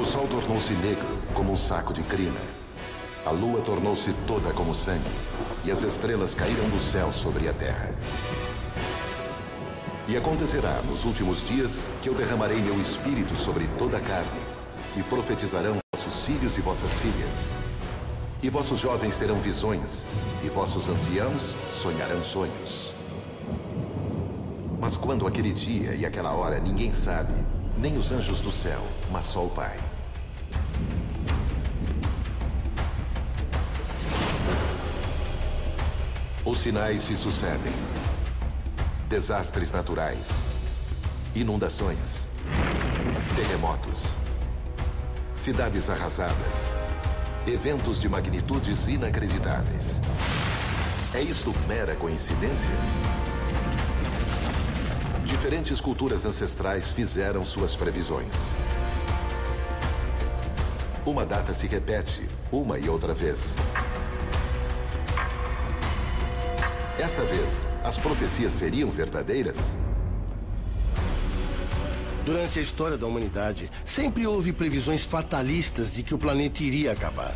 O sol tornou-se negro como um saco de crina. A lua tornou-se toda como sangue. E as estrelas caíram do céu sobre a terra. E acontecerá nos últimos dias que eu derramarei meu espírito sobre toda a carne. E profetizarão vossos filhos e vossas filhas. E vossos jovens terão visões. E vossos anciãos sonharão sonhos. Mas quando aquele dia e aquela hora ninguém sabe, nem os anjos do céu, mas só o Pai. Os sinais se sucedem. Desastres naturais. Inundações. Terremotos. Cidades arrasadas. Eventos de magnitudes inacreditáveis. É isto mera coincidência? Diferentes culturas ancestrais fizeram suas previsões. Uma data se repete, uma e outra vez. Esta vez, as profecias seriam verdadeiras? Durante a história da humanidade, sempre houve previsões fatalistas de que o planeta iria acabar.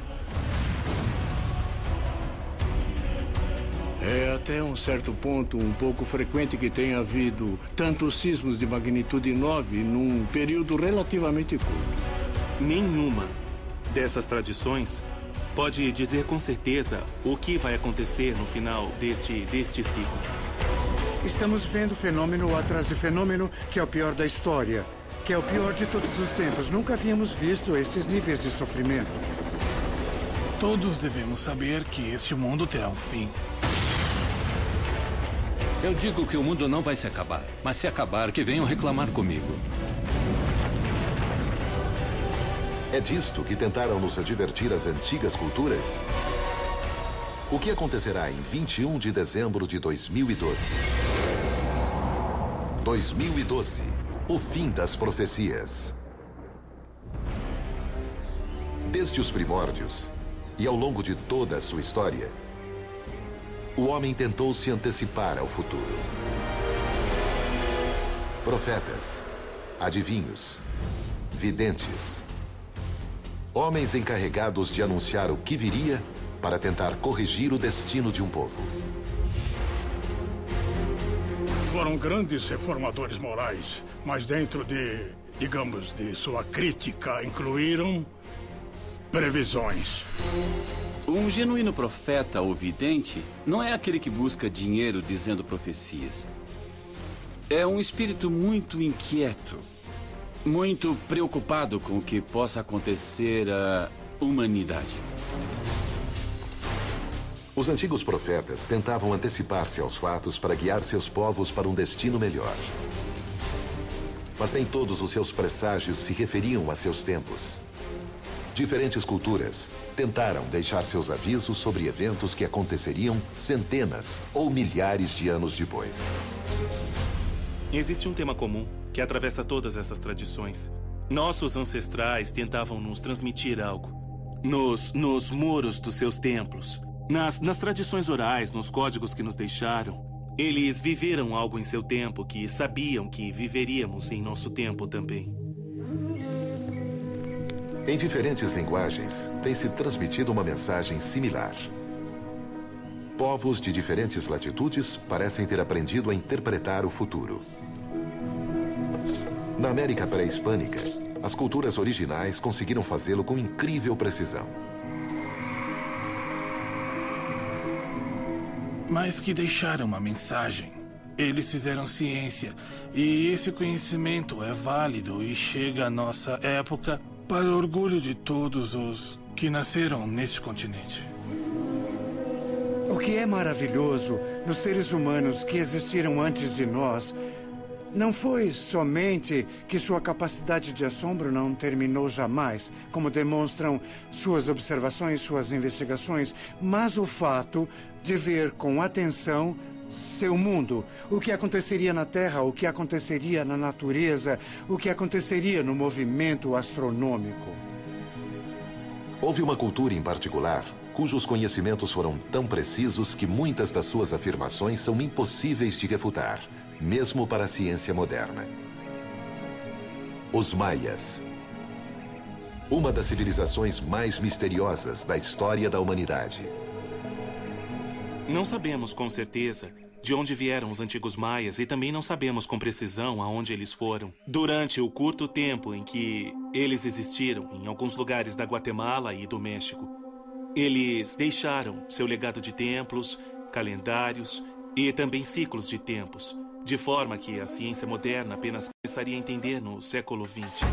É até um certo ponto um pouco frequente que tenha havido tantos sismos de magnitude 9 num período relativamente curto. Nenhuma dessas tradições pode dizer com certeza o que vai acontecer no final deste ciclo. Estamos vendo fenômeno atrás de fenômeno que é o pior da história, que é o pior de todos os tempos. Nunca havíamos visto esses níveis de sofrimento. Todos devemos saber que este mundo terá um fim. Eu digo que o mundo não vai se acabar, mas se acabar, que venham reclamar comigo. É disto que tentaram nos advertir as antigas culturas? O que acontecerá em 21 de dezembro de 2012? 2012, o fim das profecias. Desde os primórdios, e ao longo de toda a sua história, o homem tentou se antecipar ao futuro. Profetas, adivinhos, videntes, homens encarregados de anunciar o que viria para tentar corrigir o destino de um povo. Foram grandes reformadores morais, mas dentro de sua crítica, incluíram previsões. Um genuíno profeta ou vidente não é aquele que busca dinheiro dizendo profecias. É um espírito muito inquieto, muito preocupado com o que possa acontecer à humanidade. Os antigos profetas tentavam antecipar-se aos fatos para guiar seus povos para um destino melhor. Mas nem todos os seus presságios se referiam a seus tempos. Diferentes culturas tentaram deixar seus avisos sobre eventos que aconteceriam centenas ou milhares de anos depois. Existe um tema comum que atravessa todas essas tradições. Nossos ancestrais tentavam nos transmitir algo. Nos muros dos seus templos, nas tradições orais, nos códigos que nos deixaram. Eles viveram algo em seu tempo que sabiam que viveríamos em nosso tempo também. Em diferentes linguagens, tem-se transmitido uma mensagem similar. Povos de diferentes latitudes parecem ter aprendido a interpretar o futuro. Na América pré-hispânica, as culturas originais conseguiram fazê-lo com incrível precisão. Mas que deixaram uma mensagem. Eles fizeram ciência, e esse conhecimento é válido e chega à nossa época para o orgulho de todos os que nasceram neste continente. O que é maravilhoso nos seres humanos que existiram antes de nós não foi somente que sua capacidade de assombro não terminou jamais, como demonstram suas observações, suas investigações, mas o fato de ver com atenção seu mundo, o que aconteceria na Terra, o que aconteceria na natureza, o que aconteceria no movimento astronômico. Houve uma cultura em particular cujos conhecimentos foram tão precisos que muitas das suas afirmações são impossíveis de refutar, mesmo para a ciência moderna. Os maias. uma das civilizações mais misteriosas da história da humanidade. Não sabemos com certeza de onde vieram os antigos maias e também não sabemos com precisão aonde eles foram. Durante o curto tempo em que eles existiram em alguns lugares da Guatemala e do México, eles deixaram seu legado de templos, calendários e também ciclos de tempos, de forma que a ciência moderna apenas começaria a entender no século XX.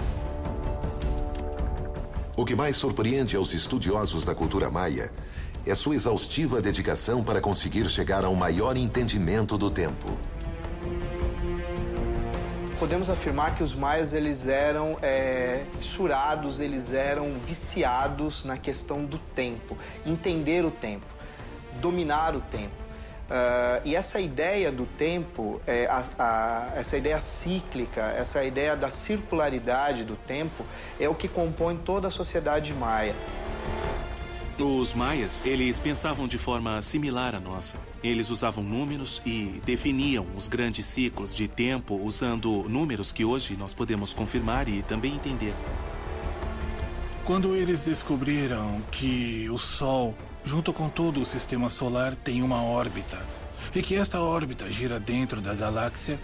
O que mais surpreende aos estudiosos da cultura maia é sua exaustiva dedicação para conseguir chegar a um maior entendimento do tempo. Podemos afirmar que os maias eles eram fissurados, eles eram viciados na questão do tempo, entender o tempo, dominar o tempo. E essa ideia do tempo, essa ideia cíclica, essa ideia da circularidade do tempo é o que compõe toda a sociedade maia. Os maias, eles pensavam de forma similar à nossa. Eles usavam números e definiam os grandes ciclos de tempo usando números que hoje nós podemos confirmar e também entender. Quando eles descobriram que o Sol, junto com todo o sistema solar, tem uma órbita e que esta órbita gira dentro da galáxia,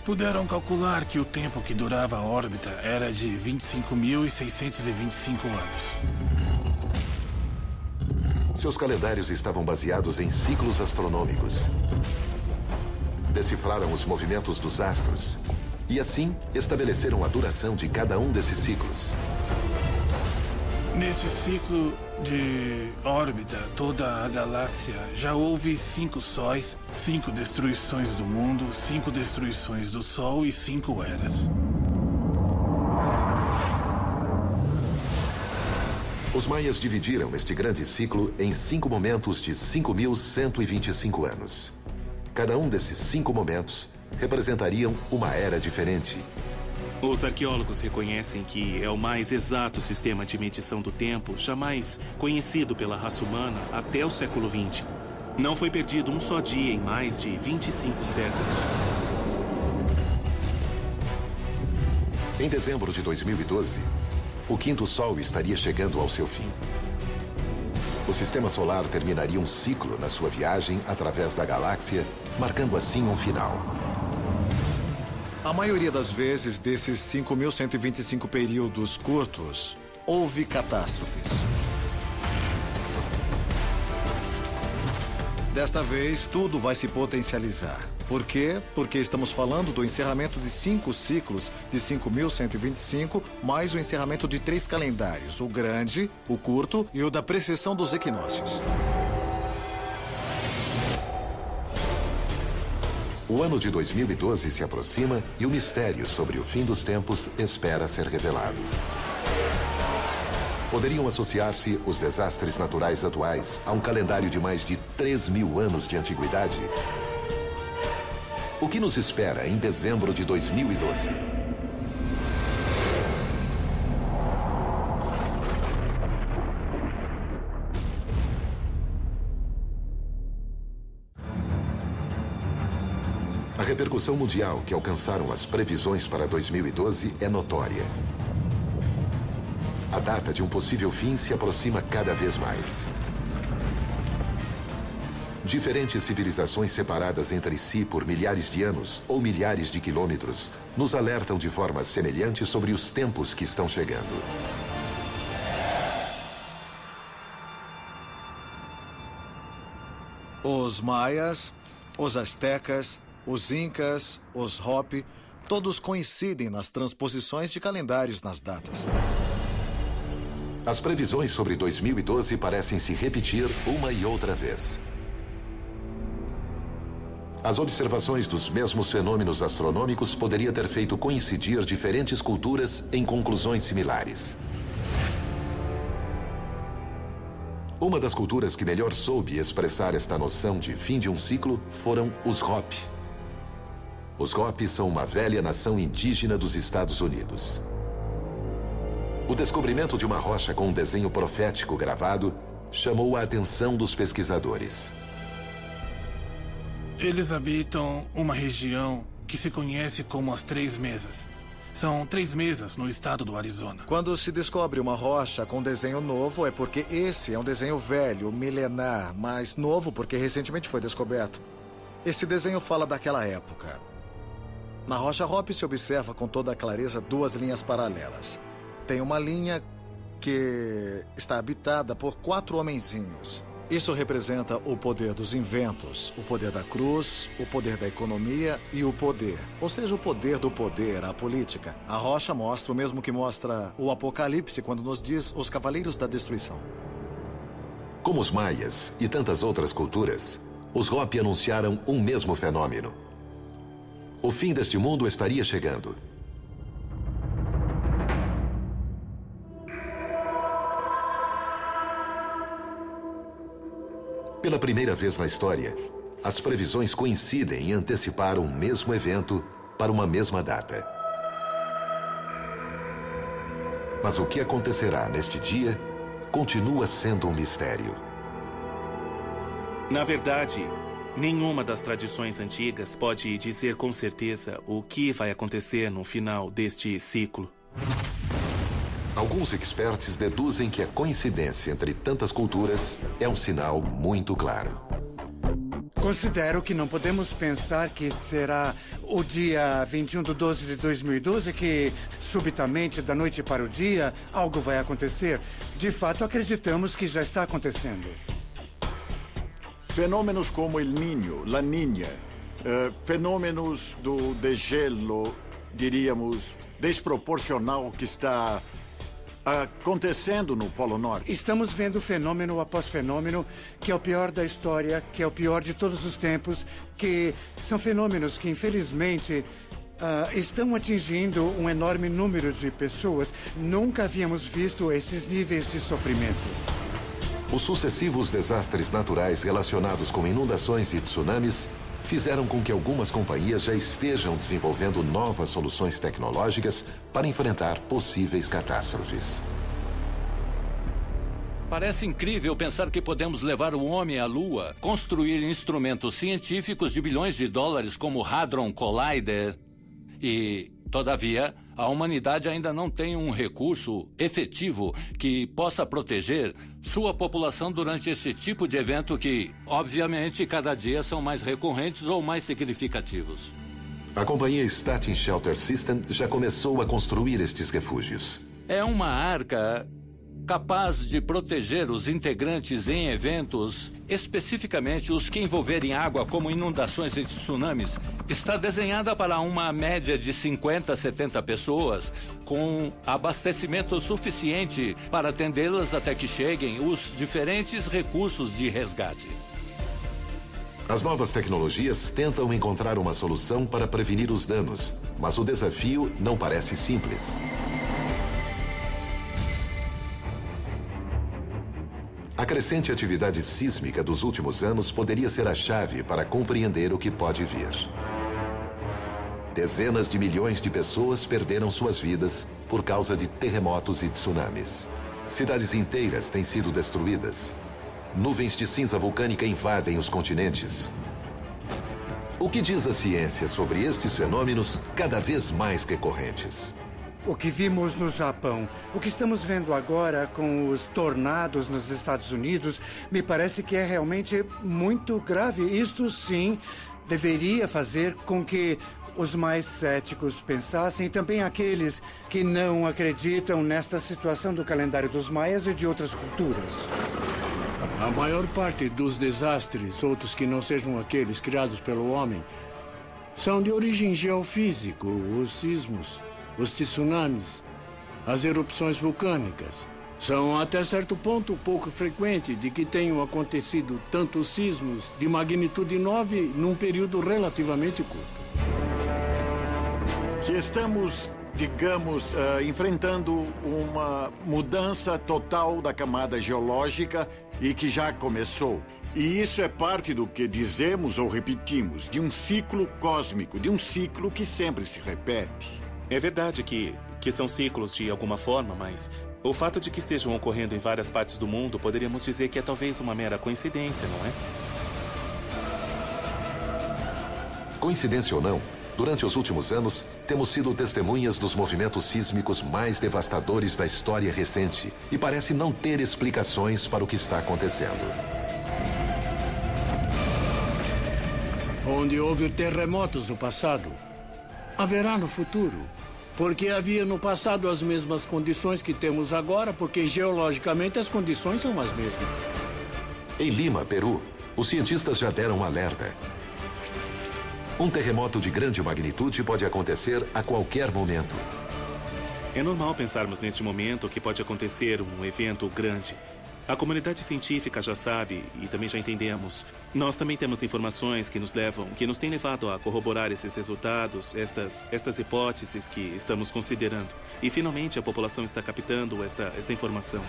puderam calcular que o tempo que durava a órbita era de 25.625 anos. Seus calendários estavam baseados em ciclos astronômicos. Decifraram os movimentos dos astros e, assim, estabeleceram a duração de cada um desses ciclos. Nesse ciclo de órbita, toda a galáxia, já houve 5 sóis, 5 destruições do mundo, 5 destruições do Sol e 5 eras. Os maias dividiram este grande ciclo em 5 momentos de 5.125 anos. Cada um desses 5 momentos representariam uma era diferente. Os arqueólogos reconhecem que é o mais exato sistema de medição do tempo jamais conhecido pela raça humana até o século XX. Não foi perdido um só dia em mais de 25 séculos. Em dezembro de 2012, o quinto Sol estaria chegando ao seu fim. O sistema solar terminaria um ciclo na sua viagem através da galáxia, marcando assim um final. A maioria das vezes, desses 5.125 períodos curtos, houve catástrofes. Desta vez, tudo vai se potencializar. Por quê? Porque estamos falando do encerramento de 5 ciclos de 5.125, mais o encerramento de 3 calendários, o grande, o curto e o da precessão dos equinócios. O ano de 2012 se aproxima e o mistério sobre o fim dos tempos espera ser revelado. Poderiam associar-se os desastres naturais atuais a um calendário de mais de 3.000 anos de antiguidade? O que nos espera em dezembro de 2012? A repercussão mundial que alcançaram as previsões para 2012 é notória. A data de um possível fim se aproxima cada vez mais. Diferentes civilizações separadas entre si por milhares de anos ou milhares de quilômetros nos alertam de forma semelhante sobre os tempos que estão chegando. Os maias, os astecas, os incas, os Hopi, todos coincidem nas transposições de calendários nas datas. As previsões sobre 2012 parecem se repetir uma e outra vez. As observações dos mesmos fenômenos astronômicos poderiam ter feito coincidir diferentes culturas em conclusões similares. Uma das culturas que melhor soube expressar esta noção de fim de um ciclo foram os Hopi. Os Hopi são uma velha nação indígena dos Estados Unidos. O descobrimento de uma rocha com um desenho profético gravado chamou a atenção dos pesquisadores. Eles habitam uma região que se conhece como as 3 Mesas. São 3 mesas no estado do Arizona. Quando se descobre uma rocha com desenho novo, é porque esse é um desenho velho, milenar, mas novo porque recentemente foi descoberto. Esse desenho fala daquela época. Na rocha Hope se observa com toda a clareza 2 linhas paralelas. Tem uma linha que está habitada por 4 homenzinhos. Isso representa o poder dos inventos, o poder da cruz, o poder da economia e o poder. Ou seja, o poder do poder, a política. A rocha mostra o mesmo que mostra o Apocalipse quando nos diz os Cavaleiros da Destruição. Como os maias e tantas outras culturas, os Hopi anunciaram um mesmo fenômeno. O fim deste mundo estaria chegando. Pela primeira vez na história, as previsões coincidem em antecipar um mesmo evento para uma mesma data. Mas o que acontecerá neste dia continua sendo um mistério. Na verdade, nenhuma das tradições antigas pode dizer com certeza o que vai acontecer no final deste ciclo. Alguns experts deduzem que a coincidência entre tantas culturas é um sinal muito claro. Considero que não podemos pensar que será o dia 21 de 12 de 2012 que, subitamente, da noite para o dia, algo vai acontecer. De fato, acreditamos que já está acontecendo. Fenômenos como El Niño, La Niña, fenômenos do degelo, diríamos, desproporcional que está acontecendo no Polo Norte. Estamos vendo fenômeno após fenômeno, que é o pior da história, que é o pior de todos os tempos, que são fenômenos que, infelizmente, estão atingindo um enorme número de pessoas. Nunca havíamos visto esses níveis de sofrimento. Os sucessivos desastres naturais relacionados com inundações e tsunamis fizeram com que algumas companhias já estejam desenvolvendo novas soluções tecnológicas para enfrentar possíveis catástrofes. Parece incrível pensar que podemos levar o homem à Lua, construir instrumentos científicos de bilhões de dólares como o Hadron Collider. E, todavia, a humanidade ainda não tem um recurso efetivo que possa proteger sua população durante esse tipo de evento que, obviamente, cada dia são mais recorrentes ou mais significativos. A companhia Statin Shelter System já começou a construir estes refúgios. É uma arca capaz de proteger os integrantes em eventos, especificamente os que envolverem água, como inundações e tsunamis. Está desenhada para uma média de 50 a 70 pessoas, com abastecimento suficiente para atendê-las até que cheguem os diferentes recursos de resgate. As novas tecnologias tentam encontrar uma solução para prevenir os danos, mas o desafio não parece simples. A crescente atividade sísmica dos últimos anos poderia ser a chave para compreender o que pode vir. Dezenas de milhões de pessoas perderam suas vidas por causa de terremotos e tsunamis. Cidades inteiras têm sido destruídas. Nuvens de cinza vulcânica invadem os continentes. O que diz a ciência sobre estes fenômenos cada vez mais recorrentes? O que vimos no Japão, o que estamos vendo agora com os tornados nos Estados Unidos, me parece que é realmente muito grave. Isto, sim, deveria fazer com que os mais céticos pensassem, e também aqueles que não acreditam nesta situação do calendário dos maias e de outras culturas. A maior parte dos desastres, outros que não sejam aqueles criados pelo homem, são de origem geofísica, os sismos, os tsunamis, as erupções vulcânicas. São até certo ponto pouco frequente de que tenham acontecido tantos sismos de magnitude 9 num período relativamente curto. Que estamos, digamos, enfrentando uma mudança total da camada geológica e que já começou. E isso é parte do que dizemos ou repetimos, de um ciclo cósmico, de um ciclo que sempre se repete. É verdade que são ciclos de alguma forma, mas o fato de que estejam ocorrendo em várias partes do mundo, poderíamos dizer que é talvez uma mera coincidência, não é? Coincidência ou não, Durante os últimos anos, temos sido testemunhas dos movimentos sísmicos mais devastadores da história recente e parece não ter explicações para o que está acontecendo. Onde houve terremotos no passado, haverá no futuro. Porque havia no passado as mesmas condições que temos agora, porque geologicamente as condições são as mesmas. Em Lima, Peru, os cientistas já deram um alerta. Um terremoto de grande magnitude pode acontecer a qualquer momento. É normal pensarmos neste momento que pode acontecer um evento grande. A comunidade científica já sabe e também já entendemos. Nós também temos informações que nos têm levado a corroborar esses resultados, estas hipóteses que estamos considerando. E finalmente a população está captando esta informação.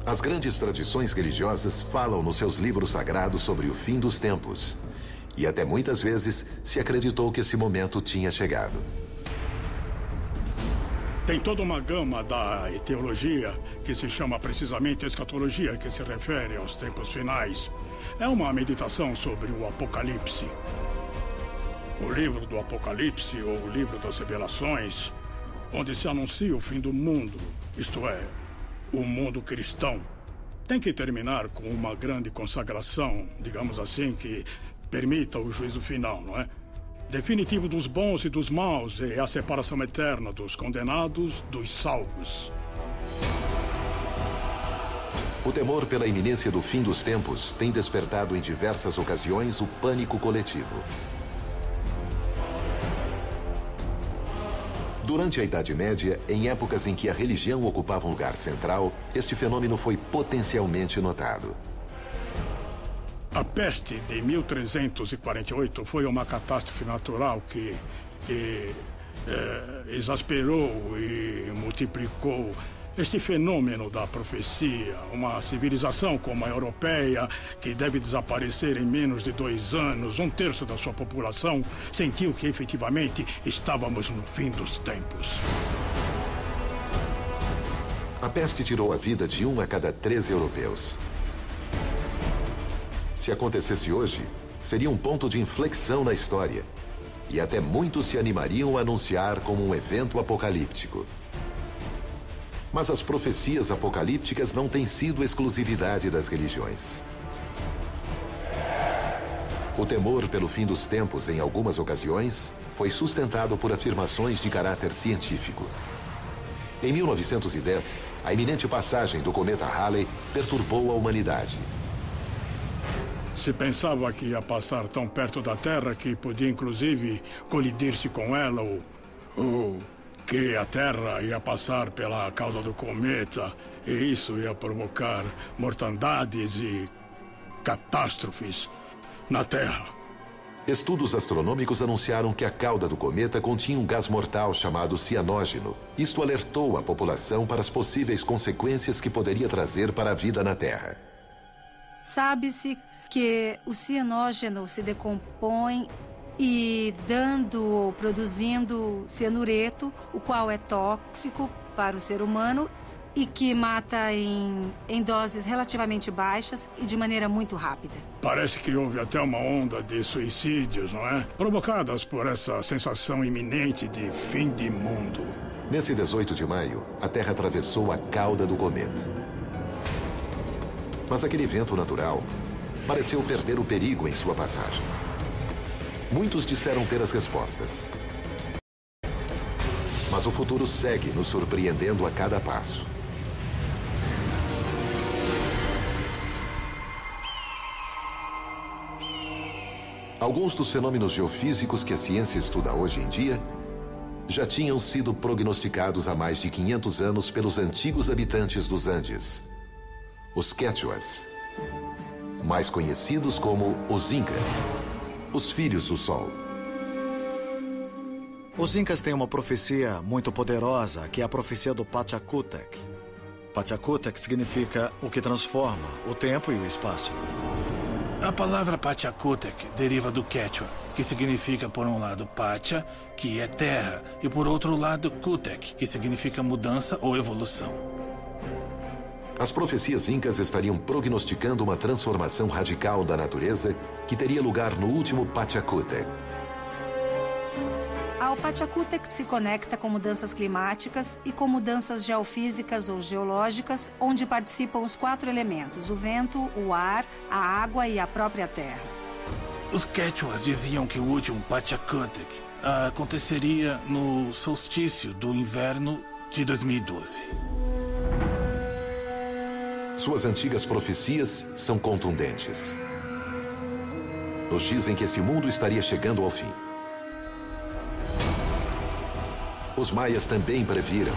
As grandes tradições religiosas falam nos seus livros sagrados sobre o fim dos tempos. E até muitas vezes se acreditou que esse momento tinha chegado. Tem toda uma gama da teologia que se chama precisamente escatologia, que se refere aos tempos finais. É uma meditação sobre o Apocalipse. O livro do Apocalipse, ou o livro das revelações, onde se anuncia o fim do mundo, isto é, o mundo cristão, tem que terminar com uma grande consagração, digamos assim, que permita o juízo final, não é? Definitivo dos bons e dos maus e a separação eterna dos condenados dos salvos. O temor pela iminência do fim dos tempos tem despertado em diversas ocasiões o pânico coletivo. Durante a Idade Média, em épocas em que a religião ocupava um lugar central, este fenômeno foi potencialmente notado. A peste de 1348 foi uma catástrofe natural que exasperou e multiplicou este fenômeno da profecia. Uma civilização como a europeia, que deve desaparecer em menos de 2 anos, 1/3 da sua população, sentiu que efetivamente estávamos no fim dos tempos. A peste tirou a vida de 1 a cada 3 europeus. Se acontecesse hoje, seria um ponto de inflexão na história. E até muitos se animariam a anunciar como um evento apocalíptico. Mas as profecias apocalípticas não têm sido exclusividade das religiões. O temor pelo fim dos tempos, em algumas ocasiões, foi sustentado por afirmações de caráter científico. Em 1910, a iminente passagem do cometa Halley perturbou a humanidade. Se pensava que ia passar tão perto da Terra que podia, inclusive, colidir-se com ela ou que a Terra ia passar pela cauda do cometa e isso ia provocar mortandades e catástrofes na Terra. Estudos astronômicos anunciaram que a cauda do cometa continha um gás mortal chamado cianógeno. Isto alertou a população para as possíveis consequências que poderia trazer para a vida na Terra. Sabe-se que o cianógeno se decompõe produzindo cianureto, o qual é tóxico para o ser humano e que mata em doses relativamente baixas e de maneira muito rápida. Parece que houve até uma onda de suicídios, não é? Provocadas por essa sensação iminente de fim de mundo. Nesse 18 de maio, a Terra atravessou a cauda do cometa. Mas aquele evento natural pareceu perder o perigo em sua passagem. Muitos disseram ter as respostas. Mas o futuro segue nos surpreendendo a cada passo. Alguns dos fenômenos geofísicos que a ciência estuda hoje em dia já tinham sido prognosticados há mais de 500 anos pelos antigos habitantes dos Andes, os Quechuas, mais conhecidos como os Incas, os filhos do Sol. Os Incas têm uma profecia muito poderosa, que é a profecia do Pachacútec. Pachacútec significa o que transforma o tempo e o espaço. A palavra Pachacútec deriva do Quechua, que significa, por um lado, Pacha, que é terra, e por outro lado, Cútec, que significa mudança ou evolução. As profecias incas estariam prognosticando uma transformação radical da natureza que teria lugar no último Pachacútec. Ao Pachacútec se conecta com mudanças climáticas e com mudanças geofísicas ou geológicas, onde participam os 4 elementos: o vento, o ar, a água e a própria terra. Os Quechuas diziam que o último Pachacútec aconteceria no solstício do inverno de 2012. Suas antigas profecias são contundentes. Nos dizem que esse mundo estaria chegando ao fim. Os maias também previram.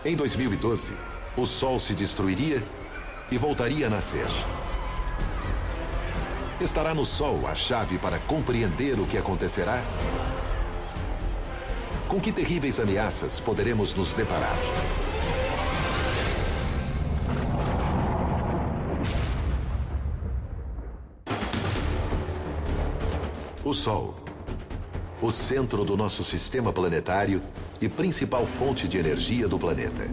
Em 2012, o Sol se destruiria e voltaria a nascer. Estará no Sol a chave para compreender o que acontecerá? Com que terríveis ameaças poderemos nos deparar? O Sol, o centro do nosso sistema planetário e principal fonte de energia do planeta.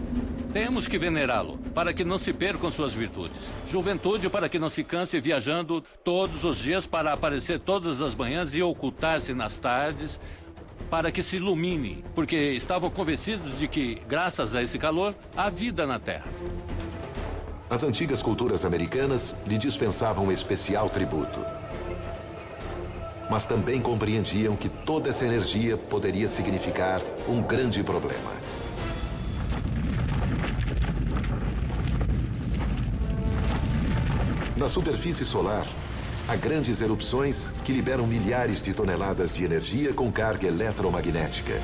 Temos que venerá-lo, para que não se percam suas virtudes. Juventude, para que não se canse viajando todos os dias para aparecer todas as manhãs e ocultar-se nas tardes, para que se ilumine, porque estavam convencidos de que, graças a esse calor, há vida na Terra. As antigas culturas americanas lhe dispensavam especial tributo. Mas também compreendiam que toda essa energia poderia significar um grande problema. Na superfície solar, há grandes erupções que liberam milhares de toneladas de energia com carga eletromagnética.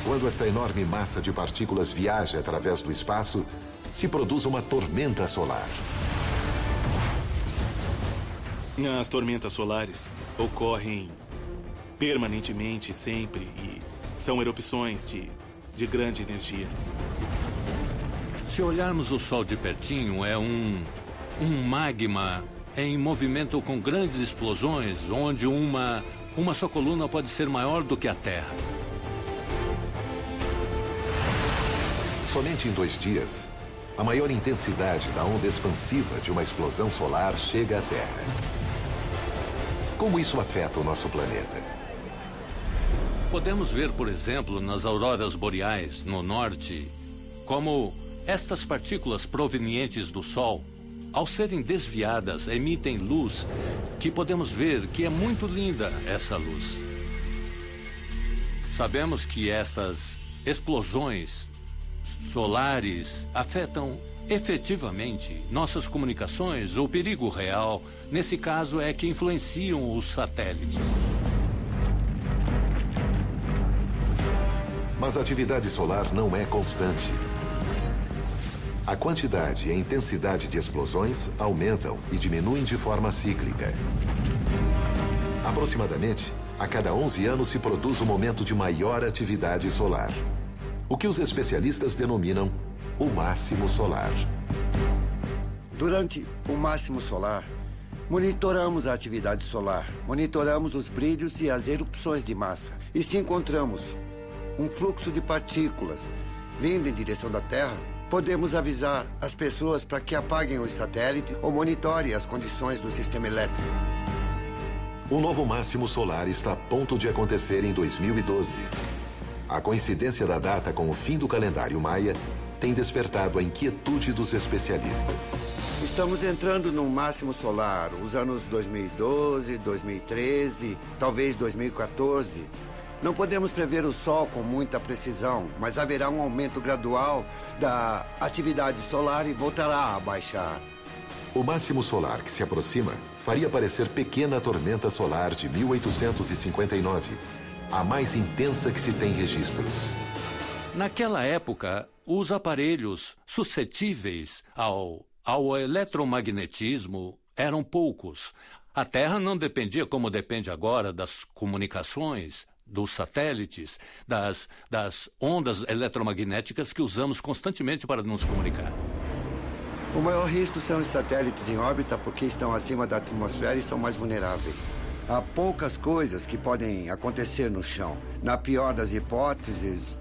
Quando esta enorme massa de partículas viaja através do espaço, se produz uma tormenta solar. As tormentas solares ocorrem permanentemente, sempre, e são erupções de grande energia. Se olharmos o Sol de pertinho, é um magma em movimento com grandes explosões, onde uma só coluna pode ser maior do que a Terra. Somente em 2 dias, a maior intensidade da onda expansiva de uma explosão solar chega à Terra. Como isso afeta o nosso planeta? Podemos ver, por exemplo, nas auroras boreais, no norte, como estas partículas provenientes do Sol, ao serem desviadas, emitem luz que podemos ver que é muito linda essa luz. Sabemos que estas explosões solares afetam efetivamente nossas comunicações. O perigo real, nesse caso, é que influenciam os satélites. Mas a atividade solar não é constante. A quantidade e a intensidade de explosões aumentam e diminuem de forma cíclica. Aproximadamente, a cada 11 anos se produz um momento de maior atividade solar, o que os especialistas denominam o máximo solar. Durante o máximo solar, monitoramos a atividade solar, monitoramos os brilhos e as erupções de massa. E se encontramos um fluxo de partículas vindo em direção da Terra, podemos avisar as pessoas para que apaguem os satélites ou monitorem as condições do sistema elétrico. O novo máximo solar está a ponto de acontecer em 2012. A coincidência da data com o fim do calendário maia tem despertado a inquietude dos especialistas. Estamos entrando no máximo solar, os anos 2012, 2013, talvez 2014. Não podemos prever o Sol com muita precisão, mas haverá um aumento gradual da atividade solar e voltará a baixar. O máximo solar que se aproxima faria parecer pequena tormenta solar de 1859, a mais intensa que se tem registros. Naquela época, os aparelhos suscetíveis ao eletromagnetismo eram poucos. A Terra não dependia, como depende agora, das comunicações, dos satélites, das ondas eletromagnéticas que usamos constantemente para nos comunicar. O maior risco são os satélites em órbita porque estão acima da atmosfera e são mais vulneráveis. Há poucas coisas que podem acontecer no chão. Na pior das hipóteses,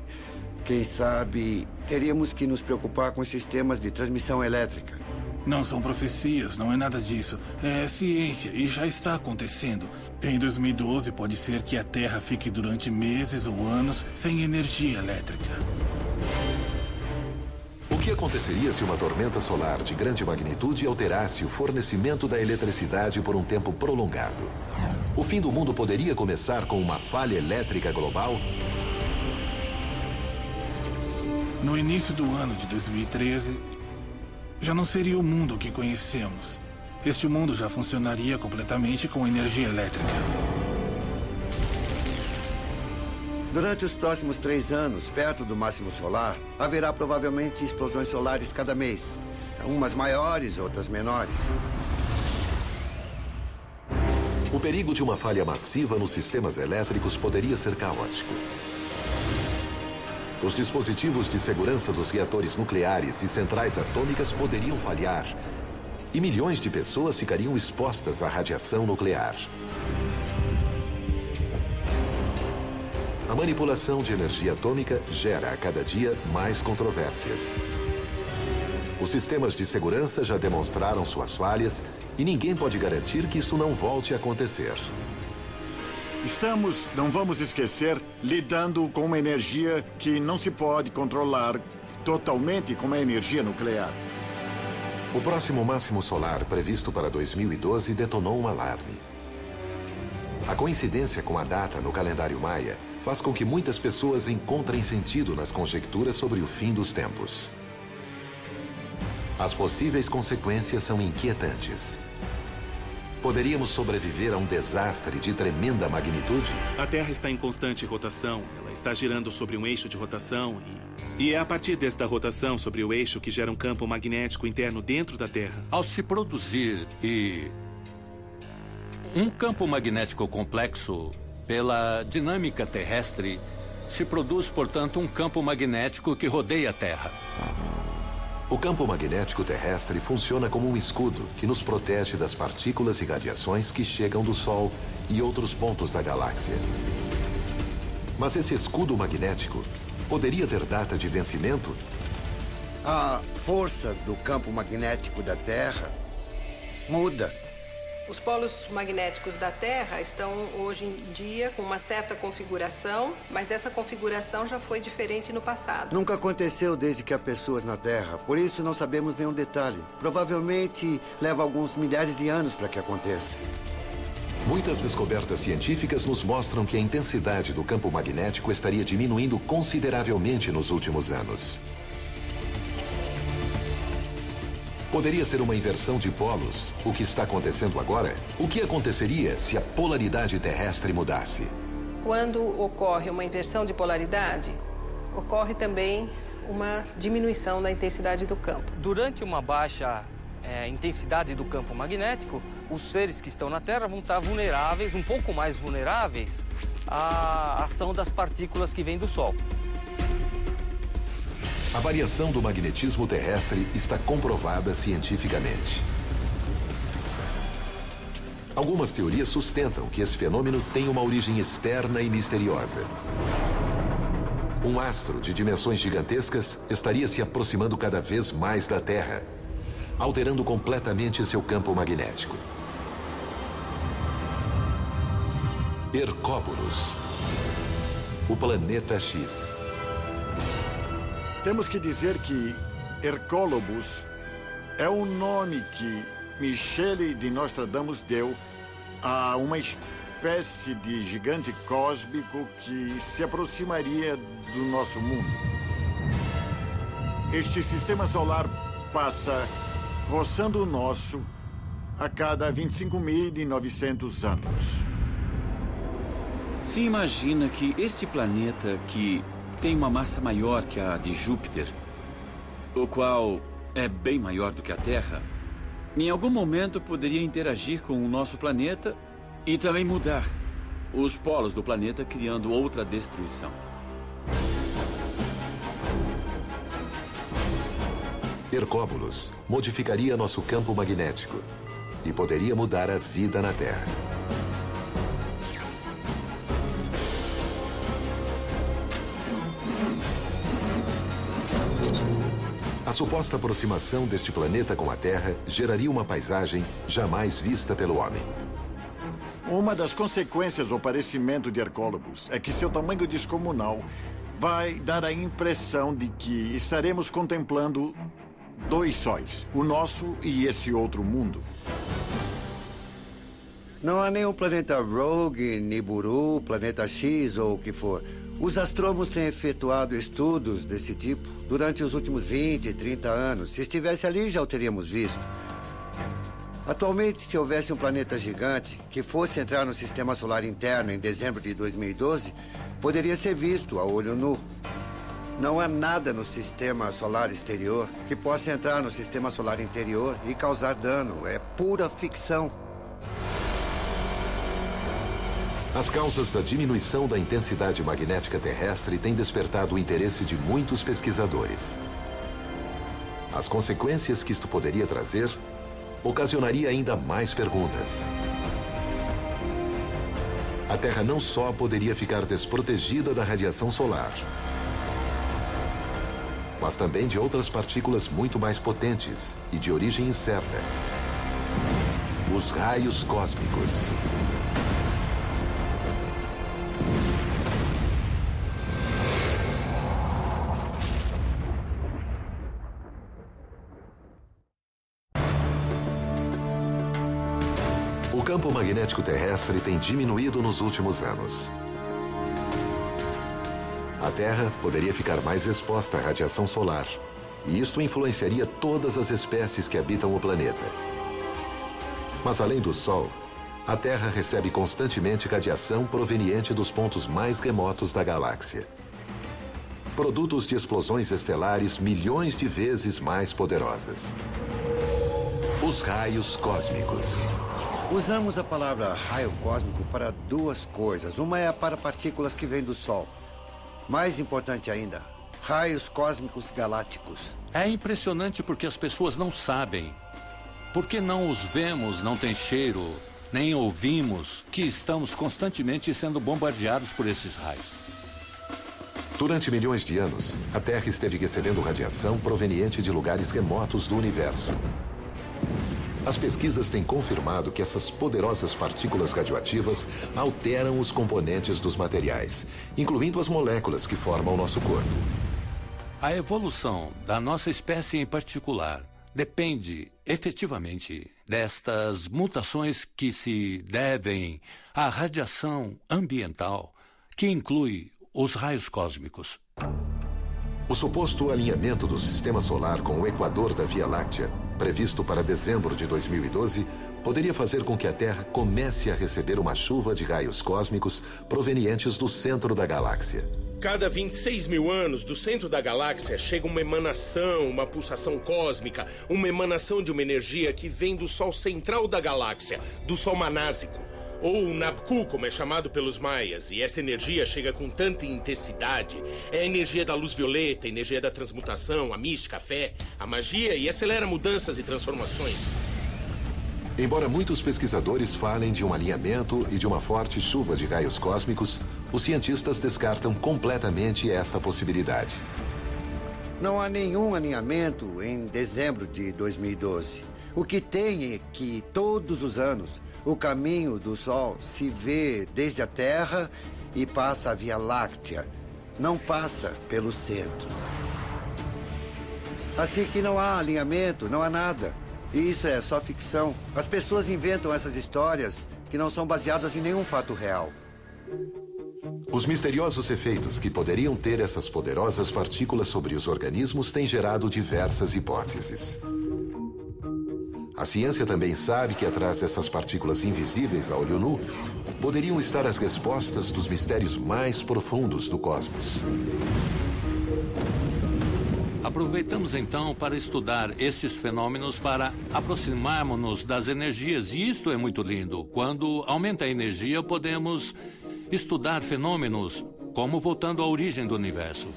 Quem sabe teríamos que nos preocupar com sistemas de transmissão elétrica. Não são profecias, não é nada disso. É ciência e já está acontecendo. Em 2012, pode ser que a Terra fique durante meses ou anos sem energia elétrica. O que aconteceria se uma tormenta solar de grande magnitude alterasse o fornecimento da eletricidade por um tempo prolongado? O fim do mundo poderia começar com uma falha elétrica global? No início do ano de 2013, já não seria o mundo que conhecemos. Este mundo já funcionaria completamente com energia elétrica. Durante os próximos 3 anos, perto do máximo solar, haverá provavelmente explosões solares cada mês. Umas maiores, outras menores. O perigo de uma falha massiva nos sistemas elétricos poderia ser caótico. Os dispositivos de segurança dos reatores nucleares e centrais atômicas poderiam falhar e milhões de pessoas ficariam expostas à radiação nuclear. A manipulação de energia atômica gera a cada dia mais controvérsias. Os sistemas de segurança já demonstraram suas falhas e ninguém pode garantir que isso não volte a acontecer. Estamos, não vamos esquecer, lidando com uma energia que não se pode controlar totalmente como a energia nuclear. O próximo máximo solar, previsto para 2012, detonou um alarme. A coincidência com a data no calendário maia faz com que muitas pessoas encontrem sentido nas conjecturas sobre o fim dos tempos. As possíveis consequências são inquietantes. Poderíamos sobreviver a um desastre de tremenda magnitude? A Terra está em constante rotação. Ela está girando sobre um eixo de rotação e é a partir desta rotação sobre o eixo que gera um campo magnético interno dentro da Terra. Ao se produzir um campo magnético complexo pela dinâmica terrestre, se produz, portanto, um campo magnético que rodeia a Terra. O campo magnético terrestre funciona como um escudo que nos protege das partículas e radiações que chegam do Sol e outros pontos da galáxia. Mas esse escudo magnético poderia ter data de vencimento? A força do campo magnético da Terra muda. Os polos magnéticos da Terra estão hoje em dia com uma certa configuração, mas essa configuração já foi diferente no passado. Nunca aconteceu desde que há pessoas na Terra, por isso não sabemos nenhum detalhe. Provavelmente leva alguns milhares de anos para que aconteça. Muitas descobertas científicas nos mostram que a intensidade do campo magnético estaria diminuindo consideravelmente nos últimos anos. Poderia ser uma inversão de polos, o que está acontecendo agora? O que aconteceria se a polaridade terrestre mudasse? Quando ocorre uma inversão de polaridade, ocorre também uma diminuição da intensidade do campo. Durante uma baixa intensidade do campo magnético, os seres que estão na Terra vão estar vulneráveis, um pouco mais vulneráveis à ação das partículas que vêm do Sol. A variação do magnetismo terrestre está comprovada cientificamente. Algumas teorias sustentam que esse fenômeno tem uma origem externa e misteriosa. Um astro de dimensões gigantescas estaria se aproximando cada vez mais da Terra, alterando completamente seu campo magnético. Hercóbulos, o planeta X. Temos que dizer que Hercólobus é o nome que Michele de Nostradamus deu a uma espécie de gigante cósmico que se aproximaria do nosso mundo. Este sistema solar passa roçando o nosso a cada 25.900 anos. Se imagina que este planeta que tem uma massa maior que a de Júpiter, o qual é bem maior do que a Terra, em algum momento poderia interagir com o nosso planeta e também mudar os polos do planeta, criando outra destruição. Hercóbulos modificaria nosso campo magnético e poderia mudar a vida na Terra. A suposta aproximação deste planeta com a Terra geraria uma paisagem jamais vista pelo homem. Uma das consequências do aparecimento de Hercólobos é que seu tamanho descomunal vai dar a impressão de que estaremos contemplando dois sóis, o nosso e esse outro mundo. Não há nenhum planeta Rogue, Nibiru, Planeta X ou o que for. Os astrônomos têm efetuado estudos desse tipo durante os últimos 20, 30 anos. Se estivesse ali, já o teríamos visto. Atualmente, se houvesse um planeta gigante que fosse entrar no sistema solar interno em dezembro de 2012, poderia ser visto a olho nu. Não há nada no sistema solar exterior que possa entrar no sistema solar interior e causar dano. É pura ficção. As causas da diminuição da intensidade magnética terrestre têm despertado o interesse de muitos pesquisadores. As consequências que isto poderia trazer ocasionaria ainda mais perguntas. A Terra não só poderia ficar desprotegida da radiação solar, mas também de outras partículas muito mais potentes e de origem incerta. Os raios cósmicos. O campo magnético terrestre tem diminuído nos últimos anos. A Terra poderia ficar mais exposta à radiação solar, e isto influenciaria todas as espécies que habitam o planeta. Mas além do Sol, a Terra recebe constantemente radiação proveniente dos pontos mais remotos da galáxia. Produtos de explosões estelares milhões de vezes mais poderosas. Os raios cósmicos. Usamos a palavra raio cósmico para duas coisas. Uma é para partículas que vêm do Sol. Mais importante ainda, raios cósmicos galácticos. É impressionante porque as pessoas não sabem. Porque não os vemos, não tem cheiro, nem ouvimos, que estamos constantemente sendo bombardeados por esses raios. Durante milhões de anos, a Terra esteve recebendo radiação proveniente de lugares remotos do universo. As pesquisas têm confirmado que essas poderosas partículas radioativas alteram os componentes dos materiais, incluindo as moléculas que formam nosso corpo. A evolução da nossa espécie em particular depende, efetivamente, destas mutações que se devem à radiação ambiental, que inclui os raios cósmicos. O suposto alinhamento do sistema solar com o equador da Via Láctea, previsto para dezembro de 2012, poderia fazer com que a Terra comece a receber uma chuva de raios cósmicos provenientes do centro da galáxia. Cada 26 mil anos, do centro da galáxia, chega uma emanação, uma pulsação cósmica, uma emanação de uma energia que vem do Sol central da galáxia, do Sol manásico, ou Nabku, como é chamado pelos maias. E essa energia chega com tanta intensidade. É a energia da luz violeta, a energia da transmutação, a mística, a fé, a magia, e acelera mudanças e transformações. Embora muitos pesquisadores falem de um alinhamento e de uma forte chuva de raios cósmicos, os cientistas descartam completamente essa possibilidade. Não há nenhum alinhamento em dezembro de 2012. O que tem é que, todos os anos, o caminho do Sol se vê desde a Terra e passa a Via Láctea. Não passa pelo centro. Assim que não há alinhamento, não há nada. E isso é só ficção. As pessoas inventam essas histórias que não são baseadas em nenhum fato real. Os misteriosos efeitos que poderiam ter essas poderosas partículas sobre os organismos têm gerado diversas hipóteses. A ciência também sabe que atrás dessas partículas invisíveis a olho nu, poderiam estar as respostas dos mistérios mais profundos do cosmos. Aproveitamos então para estudar estes fenômenos para aproximarmos-nos das energias. E isto é muito lindo. Quando aumenta a energia, podemos estudar fenômenos como voltando à origem do universo.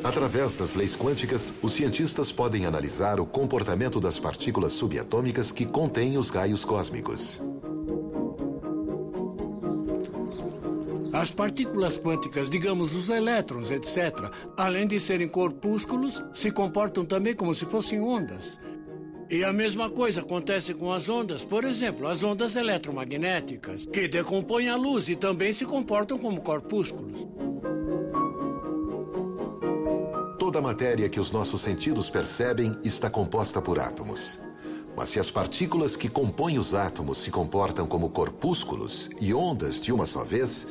Através das leis quânticas, os cientistas podem analisar o comportamento das partículas subatômicas que contêm os raios cósmicos. As partículas quânticas, digamos os elétrons, etc., além de serem corpúsculos, se comportam também como se fossem ondas. E a mesma coisa acontece com as ondas. Por exemplo, as ondas eletromagnéticas, que decompõem a luz e também se comportam como corpúsculos. Toda a matéria que os nossos sentidos percebem está composta por átomos. Mas se as partículas que compõem os átomos se comportam como corpúsculos e ondas de uma só vez,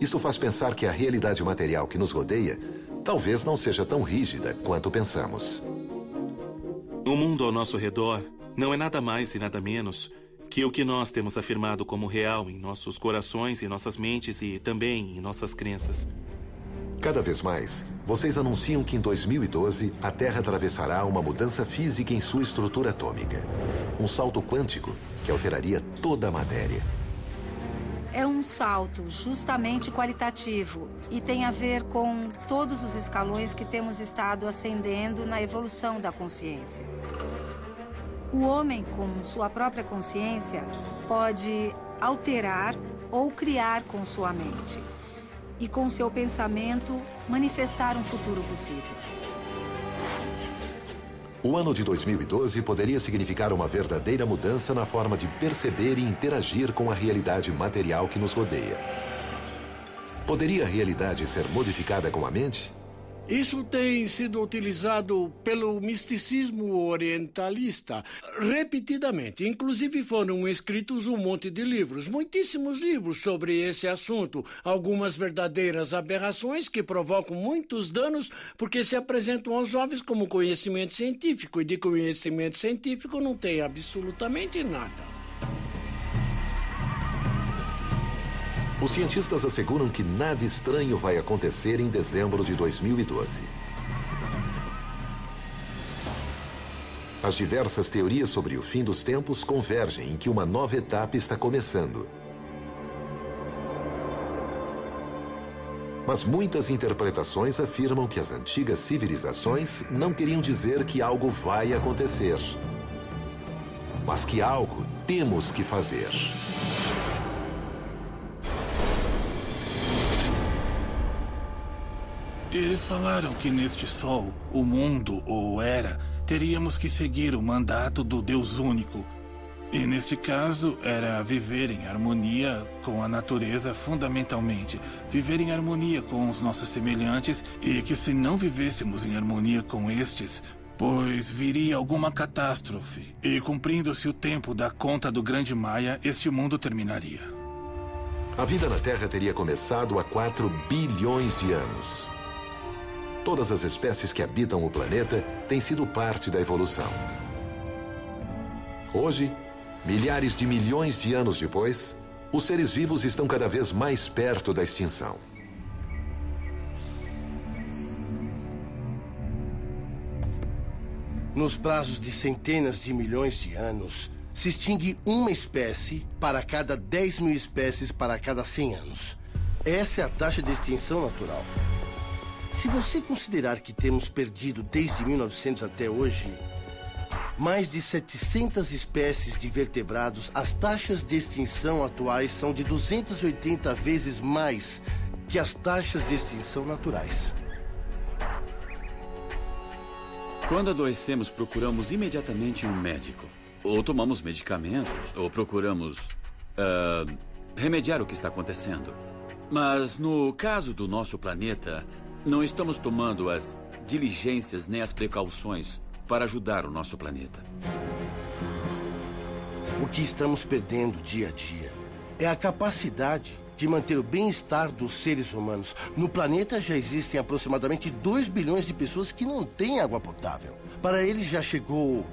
isso faz pensar que a realidade material que nos rodeia talvez não seja tão rígida quanto pensamos. O mundo ao nosso redor não é nada mais e nada menos que o que nós temos afirmado como real em nossos corações, em nossas mentes e também em nossas crenças. Cada vez mais, vocês anunciam que em 2012 a Terra atravessará uma mudança física em sua estrutura atômica. Um salto quântico que alteraria toda a matéria. É um salto justamente qualitativo e tem a ver com todos os escalões que temos estado ascendendo na evolução da consciência. O homem, com sua própria consciência, pode alterar ou criar com sua mente. E com seu pensamento, manifestar um futuro possível. O ano de 2012 poderia significar uma verdadeira mudança na forma de perceber e interagir com a realidade material que nos rodeia. Poderia a realidade ser modificada com a mente? Isso tem sido utilizado pelo misticismo orientalista repetidamente. Inclusive foram escritos um monte de livros, muitíssimos livros sobre esse assunto. Algumas verdadeiras aberrações que provocam muitos danos porque se apresentam aos jovens como conhecimento científico. E de conhecimento científico não tem absolutamente nada. Os cientistas asseguram que nada estranho vai acontecer em dezembro de 2012. As diversas teorias sobre o fim dos tempos convergem em que uma nova etapa está começando. Mas muitas interpretações afirmam que as antigas civilizações não queriam dizer que algo vai acontecer, mas que algo temos que fazer. Eles falaram que neste sol, o mundo ou era, teríamos que seguir o mandato do Deus único. E neste caso, era viver em harmonia com a natureza fundamentalmente. Viver em harmonia com os nossos semelhantes e que se não vivêssemos em harmonia com estes, pois viria alguma catástrofe. E cumprindo-se o tempo da conta do Grande Maia, este mundo terminaria. A vida na Terra teria começado há 4 bilhões de anos. Todas as espécies que habitam o planeta têm sido parte da evolução. Hoje, milhares de milhões de anos depois, os seres vivos estão cada vez mais perto da extinção. Nos prazos de centenas de milhões de anos, se extingue uma espécie para cada 10 mil espécies para cada 100 anos. Essa é a taxa de extinção natural. Se você considerar que temos perdido desde 1900 até hoje mais de 700 espécies de vertebrados, as taxas de extinção atuais são de 280 vezes mais que as taxas de extinção naturais. Quando adoecemos, procuramos imediatamente um médico. Ou tomamos medicamentos, ou procuramos remediar o que está acontecendo. Mas no caso do nosso planeta, não estamos tomando as diligências nem as precauções para ajudar o nosso planeta. O que estamos perdendo dia a dia é a capacidade de manter o bem-estar dos seres humanos. No planeta já existem aproximadamente 2 bilhões de pessoas que não têm água potável. Para eles já chegou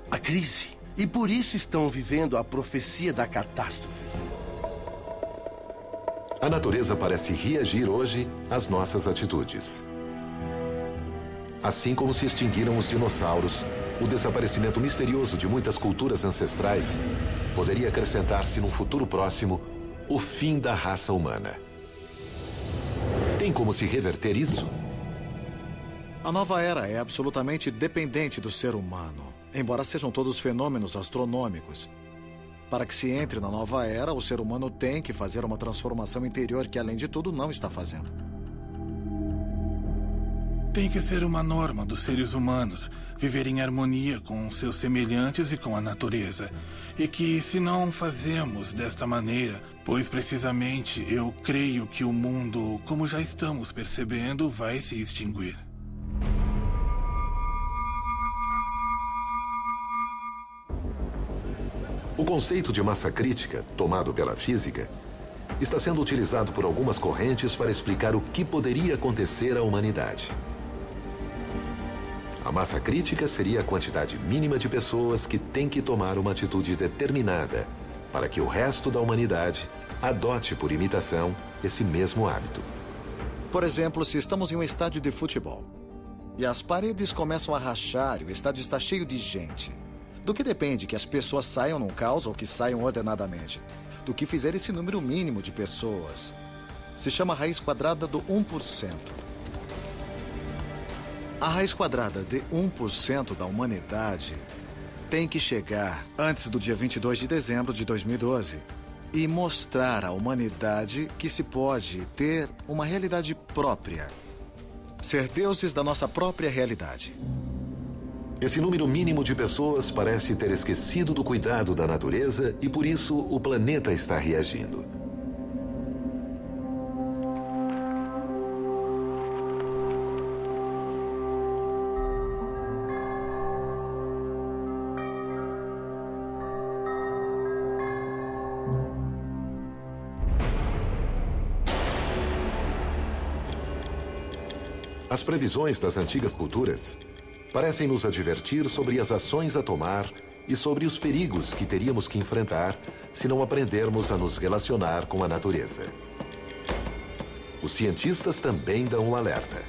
a crise. E por isso estão vivendo a profecia da catástrofe. A natureza parece reagir hoje às nossas atitudes. Assim como se extinguiram os dinossauros, o desaparecimento misterioso de muitas culturas ancestrais poderia acrescentar-se num futuro próximo o fim da raça humana. Tem como se reverter isso? A nova era é absolutamente dependente do ser humano, embora sejam todos fenômenos astronômicos. Para que se entre na nova era, o ser humano tem que fazer uma transformação interior que, além de tudo, não está fazendo. Tem que ser uma norma dos seres humanos viver em harmonia com seus semelhantes e com a natureza. E que, se não fazemos desta maneira, pois precisamente eu creio que o mundo, como já estamos percebendo, vai se extinguir. O conceito de massa crítica, tomado pela física, está sendo utilizado por algumas correntes para explicar o que poderia acontecer à humanidade. A massa crítica seria a quantidade mínima de pessoas que tem que tomar uma atitude determinada para que o resto da humanidade adote por imitação esse mesmo hábito. Por exemplo, se estamos em um estádio de futebol e as paredes começam a rachar e o estádio está cheio de gente, do que depende que as pessoas saiam num caos ou que saiam ordenadamente? Do que fizer esse número mínimo de pessoas. Se chama raiz quadrada do 1%. A raiz quadrada de 1% da humanidade tem que chegar antes do dia 22 de dezembro de 2012 e mostrar à humanidade que se pode ter uma realidade própria. Ser deuses da nossa própria realidade. Esse número mínimo de pessoas parece ter esquecido do cuidado da natureza e, por isso, o planeta está reagindo. As previsões das antigas culturas parecem nos advertir sobre as ações a tomar e sobre os perigos que teríamos que enfrentar se não aprendermos a nos relacionar com a natureza. Os cientistas também dão um alerta.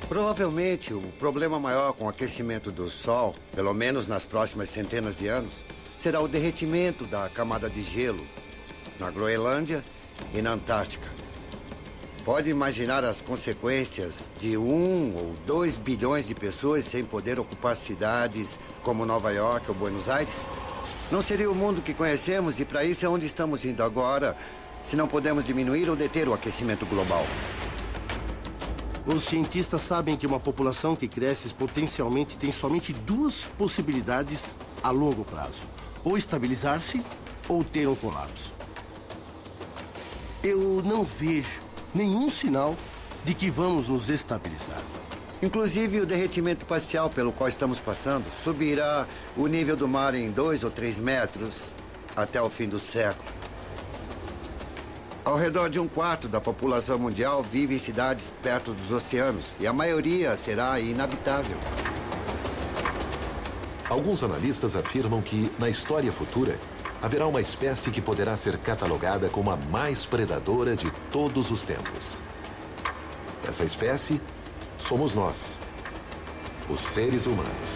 Provavelmente, o problema maior com o aquecimento do Sol, pelo menos nas próximas centenas de anos, será o derretimento da camada de gelo na Groenlândia e na Antártica. Pode imaginar as consequências de 1 ou 2 bilhões de pessoas sem poder ocupar cidades como Nova York ou Buenos Aires? Não seria o mundo que conhecemos e para isso é onde estamos indo agora, se não podemos diminuir ou deter o aquecimento global. Os cientistas sabem que uma população que cresce exponencialmente tem somente 2 possibilidades a longo prazo. Ou estabilizar-se ou ter um colapso. Eu não vejo nenhum sinal de que vamos nos estabilizar. Inclusive, o derretimento parcial pelo qual estamos passando subirá o nível do mar em 2 ou 3 metros até o fim do século. Ao redor de 1/4 da população mundial vive em cidades perto dos oceanos e a maioria será inabitável. Alguns analistas afirmam que, na história futura, haverá uma espécie que poderá ser catalogada como a mais predadora de todos os tempos. Essa espécie somos nós, os seres humanos.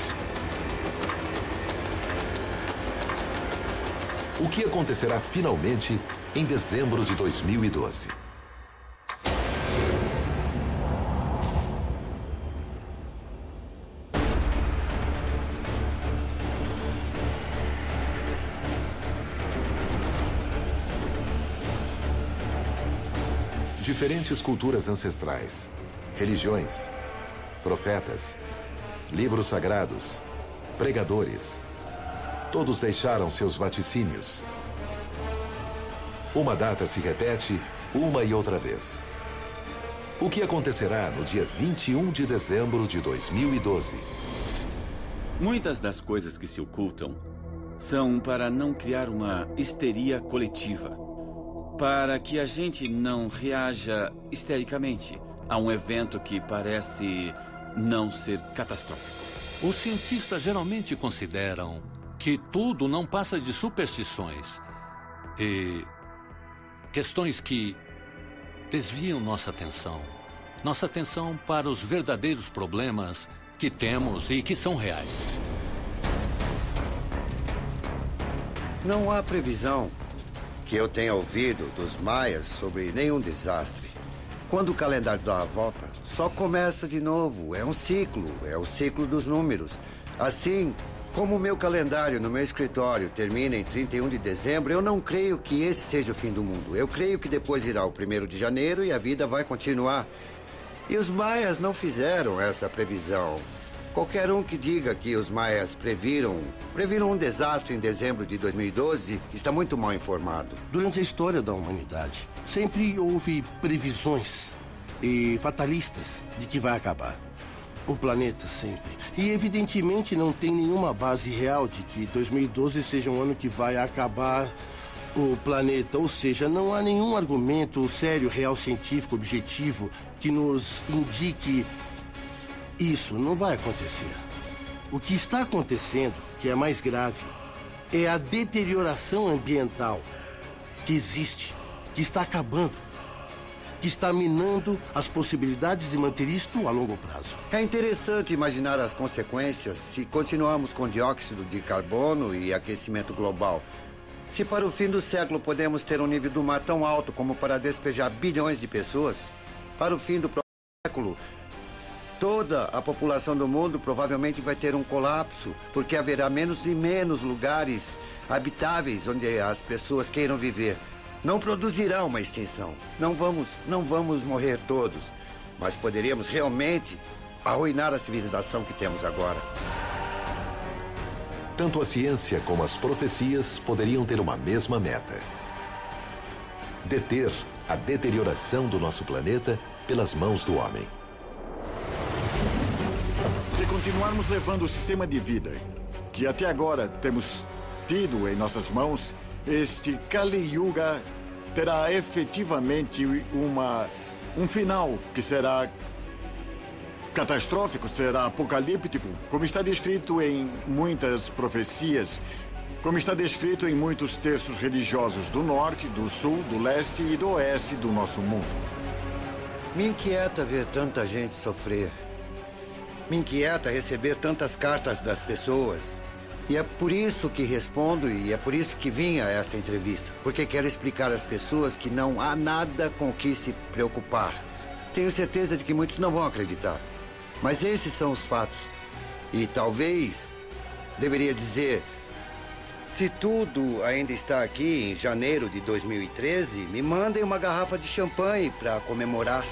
O que acontecerá finalmente em dezembro de 2012? Diferentes culturas ancestrais, religiões, profetas, livros sagrados, pregadores, todos deixaram seus vaticínios. Uma data se repete uma e outra vez. O que acontecerá no dia 21 de dezembro de 2012? Muitas das coisas que se ocultam são para não criar uma histeria coletiva. Para que a gente não reaja histericamente a um evento que parece não ser catastrófico. Os cientistas geralmente consideram que tudo não passa de superstições e questões que desviam nossa atenção para os verdadeiros problemas que temos e que são reais. Não há previsão que eu tenha ouvido dos maias sobre nenhum desastre. Quando o calendário dá a volta, só começa de novo. É um ciclo, é o ciclo dos números. Assim, Como o meu calendário no meu escritório termina em 31 de dezembro, eu não creio que esse seja o fim do mundo. Eu creio que depois virá o 1º de janeiro e a vida vai continuar. E os maias não fizeram essa previsão. Qualquer um que diga que os maias previram um desastre em dezembro de 2012 está muito mal informado. Durante a história da humanidade, sempre houve previsões e fatalistas de que vai acabar. O planeta sempre. E evidentemente não tem nenhuma base real de que 2012 seja um ano que vai acabar o planeta. Ou seja, não há nenhum argumento sério, real, científico, objetivo que nos indique isso. Não vai acontecer. O que está acontecendo, que é mais grave, é a deterioração ambiental que existe, que está acabando, que está minando as possibilidades de manter isto a longo prazo. É interessante imaginar as consequências se continuarmos com dióxido de carbono e aquecimento global. Se para o fim do século podemos ter um nível do mar tão alto como para despejar bilhões de pessoas, para o fim do próximo século, toda a população do mundo provavelmente vai ter um colapso, porque haverá menos e menos lugares habitáveis onde as pessoas queiram viver. Não produzirá uma extinção. Não vamos morrer todos, mas poderíamos realmente arruinar a civilização que temos agora. Tanto a ciência como as profecias poderiam ter uma mesma meta: deter a deterioração do nosso planeta pelas mãos do homem. Se continuarmos levando o sistema de vida que até agora temos tido em nossas mãos, este Kali Yuga terá efetivamente um final que será catastrófico, será apocalíptico, como está descrito em muitas profecias, como está descrito em muitos textos religiosos do norte, do sul, do leste e do oeste do nosso mundo. Me inquieta ver tanta gente sofrer. Me inquieta receber tantas cartas das pessoas. E é por isso que respondo e é por isso que vim a esta entrevista. Porque quero explicar às pessoas que não há nada com o que se preocupar. Tenho certeza de que muitos não vão acreditar. Mas esses são os fatos. E talvez deveria dizer: se tudo ainda está aqui em janeiro de 2013, me mandem uma garrafa de champanhe para comemorar.